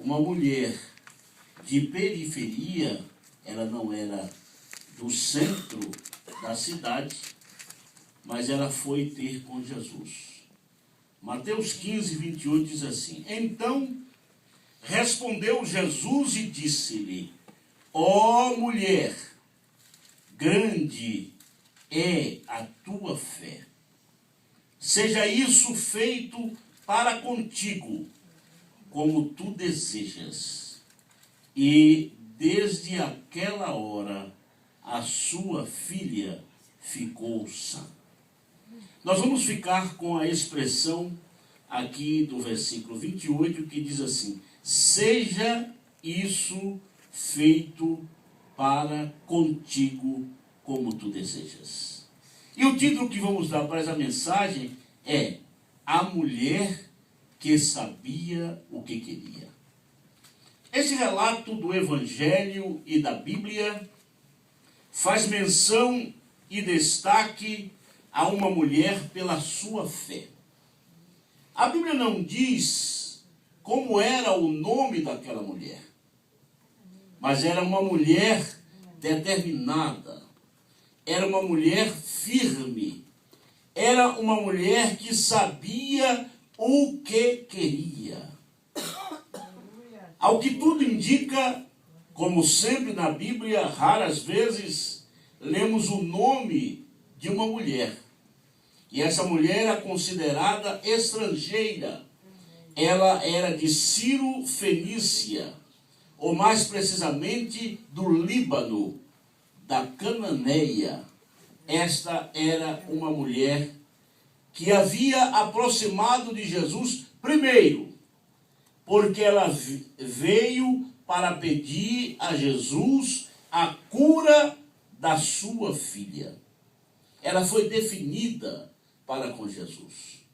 uma mulher de periferia, ela não era do centro da cidade, mas ela foi ter com Jesus. Mateus 15, 28 diz assim: Então respondeu Jesus e disse-lhe: Ó mulher, grande é a tua fé. Seja isso feito para contigo, como tu desejas. E desde aquela hora, a sua filha ficou sã. Nós vamos ficar com a expressão aqui do versículo 28, que diz assim: seja isso feito para contigo, como tu desejas. E o título que vamos dar para essa mensagem é A Mulher que Sabia o que Queria. Esse relato do Evangelho e da Bíblia faz menção e destaque a uma mulher pela sua fé. A Bíblia não diz como era o nome daquela mulher, mas era uma mulher determinada, era uma mulher firme, era uma mulher que sabia o que queria. Ao que tudo indica, como sempre na Bíblia, raras vezes lemos o nome de uma mulher. E essa mulher era considerada estrangeira. Ela era de Ciro Fenícia, ou mais precisamente do Líbano, da Cananeia. Esta era uma mulher que havia aproximado de Jesus primeiro, porque ela veio para pedir a Jesus a cura da sua filha. Ela foi definida para com Jesus.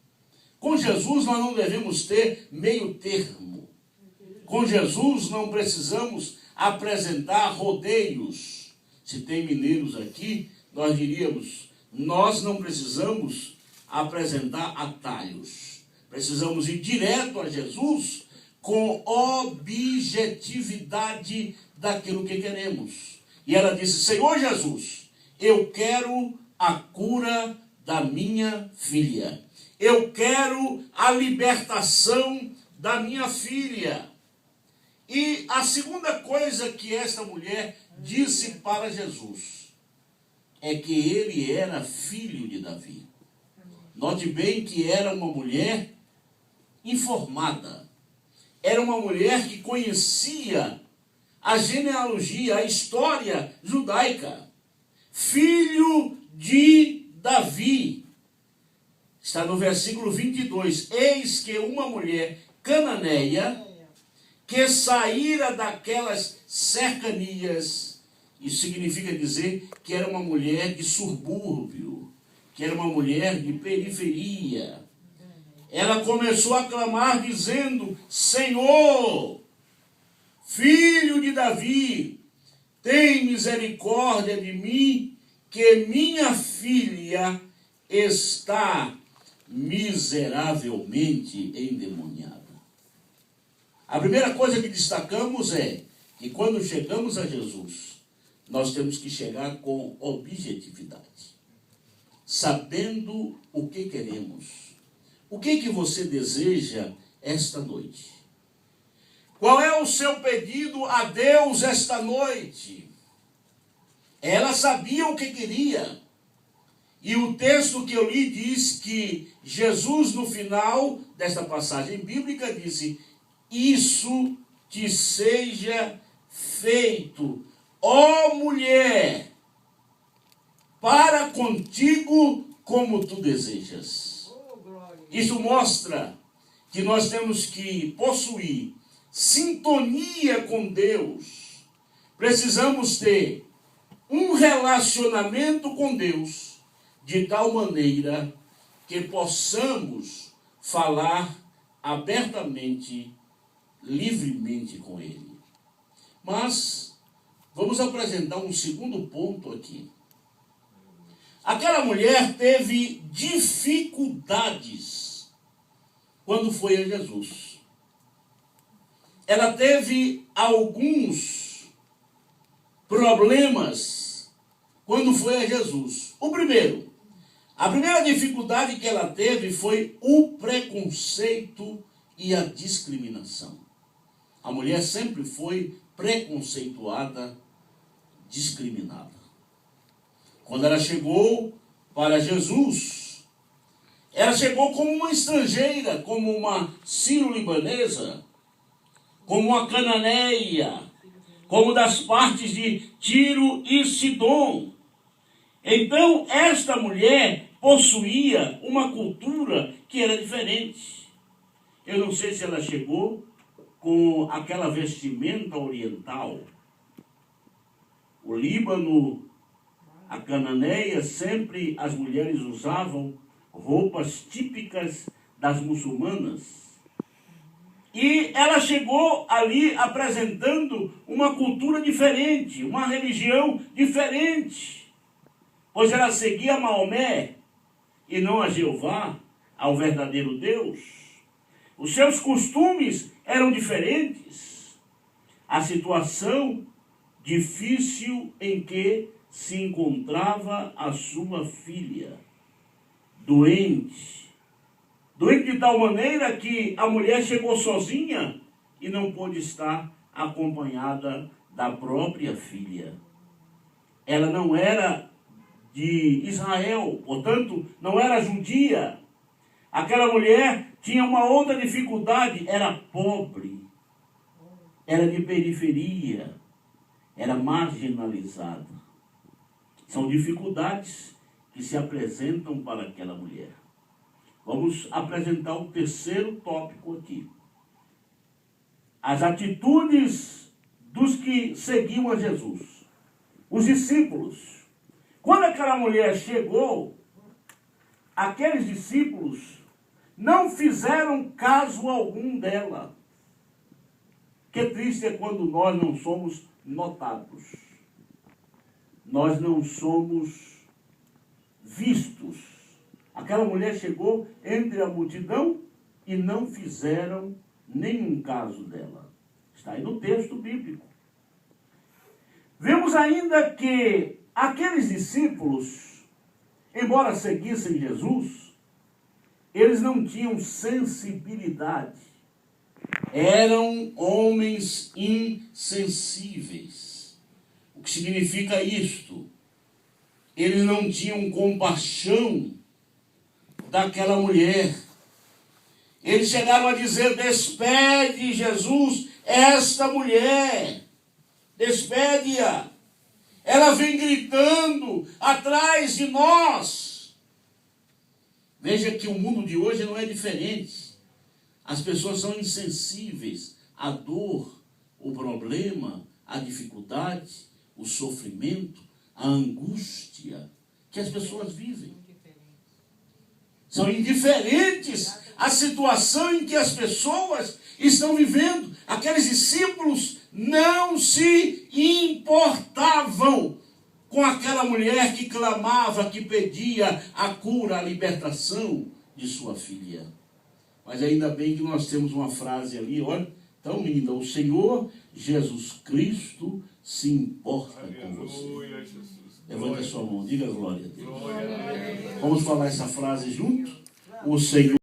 Com Jesus nós não devemos ter meio termo. Com Jesus não precisamos apresentar rodeios. Se tem mineiros aqui, nós diríamos, nós não precisamos apresentar atalhos. Precisamos ir direto a Jesus com objetividade daquilo que queremos. E ela disse: Senhor Jesus, eu quero a cura da minha filha. Eu quero a libertação da minha filha. E a segunda coisa que esta mulher disse para Jesus é que ele era filho de Davi. Note bem que era uma mulher informada. Era uma mulher que conhecia a genealogia, a história judaica. Filho de Davi. Está no versículo 22. Eis que uma mulher cananeia que saíra daquelas cercanias, isso significa dizer que era uma mulher de subúrbio, que era uma mulher de periferia. Ela começou a clamar dizendo: Senhor, filho de Davi, tem misericórdia de mim, que minha filha está miseravelmente endemoniada. A primeira coisa que destacamos é que quando chegamos a Jesus, nós temos que chegar com objetividade, sabendo o que queremos. O que você deseja esta noite? Qual é o seu pedido a Deus esta noite? Ela sabia o que queria. E o texto que eu li diz que Jesus, no final desta passagem bíblica, disse: isso te seja feito, ó mulher, para contigo como tu desejas. Isso mostra que nós temos que possuir sintonia com Deus. Precisamos ter um relacionamento com Deus de tal maneira que possamos falar abertamente, livremente com Ele. Mas vamos apresentar um segundo ponto aqui. Aquela mulher teve dificuldades quando foi a Jesus. ela teve alguns problemas quando foi a Jesus. A primeira dificuldade que ela teve foi o preconceito e a discriminação. A mulher sempre foi preconceituada, discriminada. Quando ela chegou para Jesus, ela chegou como uma estrangeira, como uma sírio-libanesa, como uma cananeia, como das partes de Tiro e Sidom. Então, esta mulher possuía uma cultura que era diferente. Eu não sei se ela chegou com aquela vestimenta oriental. O Líbano, a Cananeia, sempre as mulheres usavam roupas típicas das muçulmanas. E ela chegou ali apresentando uma cultura diferente, uma religião diferente. Pois ela seguia Maomé e não a Jeová, ao verdadeiro Deus. Os seus costumes eram diferentes. A situação difícil em que se encontrava a sua filha, doente de tal maneira que a mulher chegou sozinha e não pôde estar acompanhada da própria filha. Ela não era de Israel, portanto, não era judia. Aquela mulher tinha uma outra dificuldade, era pobre, era de periferia, era marginalizada. São dificuldades que se apresentam para aquela mulher. Vamos apresentar o terceiro tópico aqui. As atitudes dos que seguiam a Jesus. Os discípulos. Quando aquela mulher chegou, aqueles discípulos não fizeram caso algum dela. Que triste é quando nós não somos notados. Nós não somos vistos. Aquela mulher chegou entre a multidão e não fizeram nenhum caso dela. Está aí no texto bíblico. Vemos ainda que aqueles discípulos, embora seguissem Jesus, eles não tinham sensibilidade. Eram homens insensíveis. O que significa isto? Eles não tinham compaixão daquela mulher. Eles chegaram a dizer: despede, Jesus, esta mulher. Despede-a. Ela vem gritando atrás de nós. Veja que o mundo de hoje não é diferente. As pessoas são insensíveis à dor, o problema, a dificuldade, o sofrimento, a angústia que as pessoas vivem. São indiferentes à situação em que as pessoas estão vivendo. Aqueles discípulos não se importavam com aquela mulher que clamava, que pedia a cura, a libertação de sua filha. Mas ainda bem que nós temos uma frase ali, olha. Então, menina, o Senhor Jesus Cristo se importa com você. Levante a sua mão, diga glória a Deus. Vamos falar essa frase junto? O Senhor